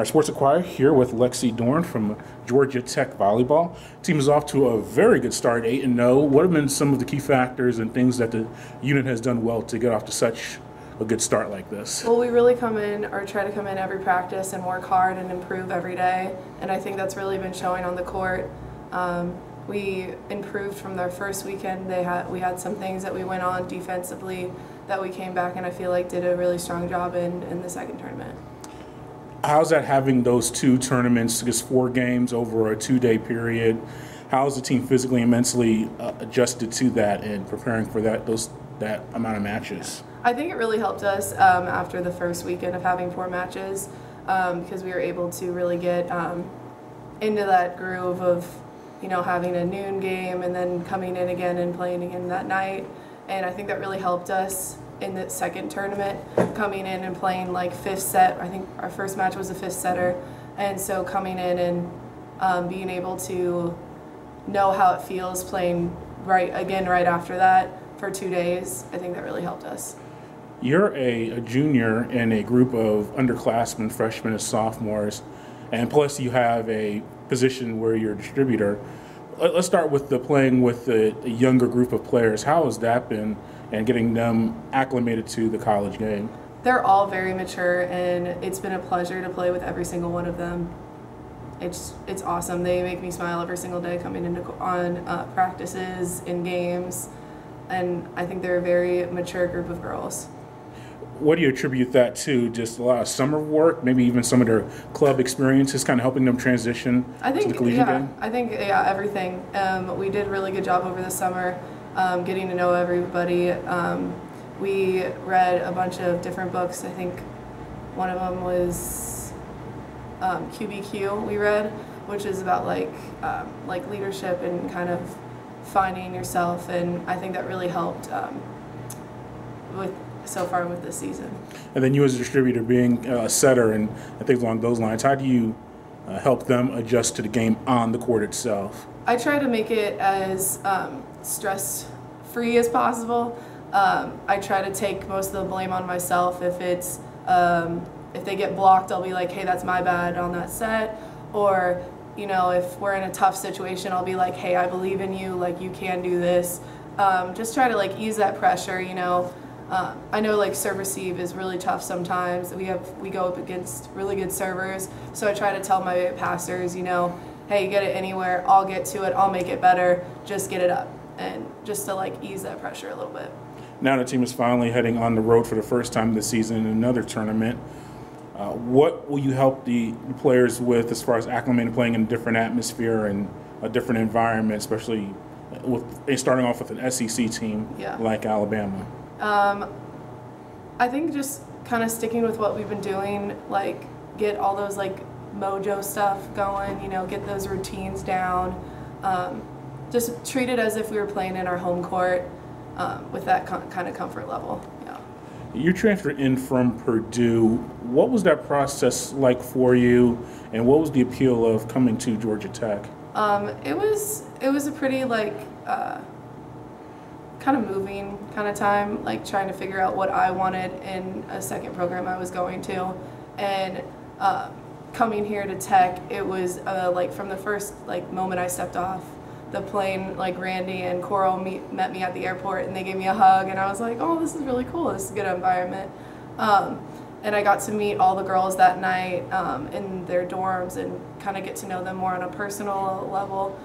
Our Sports Inquirer here with Lexi Dorn from Georgia Tech Volleyball. Team is off to a very good start, 8-0. What have been some of the key factors and things that the unit has done well to get off to such a good start like this? Well, we really try to come in every practice and work hard and improve every day, and I think that's really been showing on the court. We improved from their first weekend. We had some things that we went on defensively that we came back and I feel like did a really strong job in the second tournament. How's that having those two tournaments, just 4 games over a 2-day period? How's the team physically and mentally adjusted to that and preparing for that amount of matches? I think it really helped us after the first weekend of having 4 matches because we were able to really get into that groove of having a noon game and then coming in again and playing again that night. And I think that really helped us in the second tournament, coming in and playing like 5th set. I think our first match was a 5th setter. And so coming in and being able to know how it feels playing right after that for 2 days, I think that really helped us. You're a junior in a group of underclassmen, freshmen and sophomores, and plus you have a position where you're a distributor. Let's start with playing with a younger group of players. How has that been and getting them acclimated to the college game? They're all very mature, and it's been a pleasure to play with every single one of them. It's awesome. They make me smile every single day coming on practices, in games, and I think they're a very mature group of girls. What do you attribute that to? Just a lot of summer work, maybe even some of their club experiences kind of helping them transition to the collegiate game? I think everything. We did a really good job over the summer getting to know everybody. We read a bunch of different books. I think one of them was QBQ we read, which is about like leadership and kind of finding yourself, and I think that really helped so far with this season. And then you as a distributor being a setter and things along those lines, how do you help them adjust to the game on the court itself? I try to make it as stress-free as possible. I try to take most of the blame on myself. If they get blocked, I'll be like, hey, that's my bad on that set. Or if we're in a tough situation, I'll be like, hey, I believe in you, like you can do this. Just try to ease that pressure, I know serve receive is really tough sometimes. We go up against really good servers, so I try to tell my passers, hey, get it anywhere, I'll get to it, I'll make it better, just get it up, and just to ease that pressure a little bit. Now the team is finally heading on the road for the first time this season in another tournament. What will you help the players with as far as acclimating, playing in a different atmosphere and a different environment, especially with starting off with an SEC team like Alabama? I think just kind of sticking with what we've been doing, get all those mojo stuff going, get those routines down. Just treat it as if we were playing in our home court with that kind of comfort level. Yeah. You transferred in from Purdue. What was that process like for you, and what was the appeal of coming to Georgia Tech? It was a pretty kind of moving kind of time, trying to figure out what I wanted in a second program I was going to, and coming here to Tech, it was from the first moment I stepped off the plane, Randy and Coral met me at the airport and they gave me a hug, and I was like, oh, this is really cool, this is a good environment. And I got to meet all the girls that night in their dorms and kind of get to know them more on a personal level,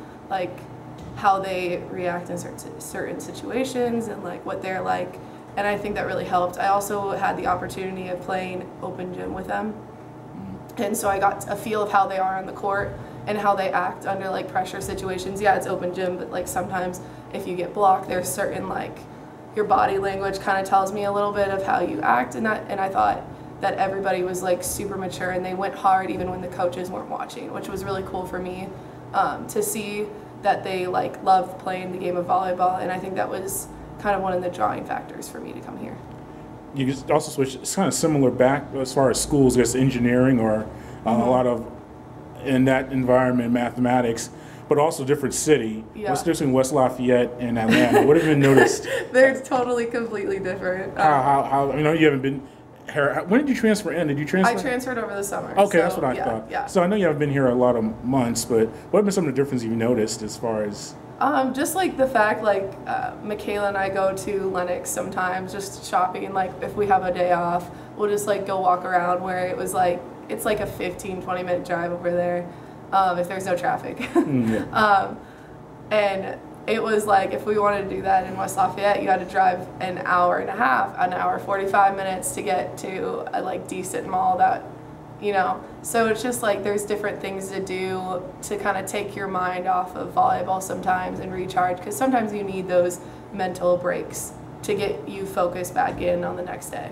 how they react in certain situations and what they're like, and I think that really helped. I also had the opportunity of playing open gym with them, and so I got a feel of how they are on the court and how they act under pressure situations. Yeah, it's open gym, but sometimes if you get blocked, there's certain your body language kind of tells me a little bit of how you act, and I thought that everybody was super mature and they went hard even when the coaches weren't watching, which was really cool for me to see that they loved playing the game of volleyball, and I think that was kind of one of the drawing factors for me to come here. You also switched, it's kind of similar back as far as schools, I guess engineering or a lot of, in that environment, mathematics, but also different city. Yeah. What's the difference between West Lafayette and Atlanta? What have you noticed? They're totally completely different. How you haven't been When did you transfer in? Did you transfer? I transferred over the summer. Okay, so, that's what I yeah, thought. Yeah. So I know you haven't been here a lot of months, but what have been some of the differences you noticed as far as? Just like the fact, like Michaela and I go to Lenox sometimes, just shopping. Like if we have a day off, we'll just like go walk around. Where it was like it's like a 15-20 minute drive over there, if there's no traffic. Yeah. And it was like if we wanted to do that in West Lafayette, you had to drive an hour and a half, an hour 45 minutes to get to a like decent mall that, you know. So it's just like there's different things to do to kind of take your mind off of volleyball sometimes and recharge, because sometimes you need those mental breaks to get you focused back in on the next day.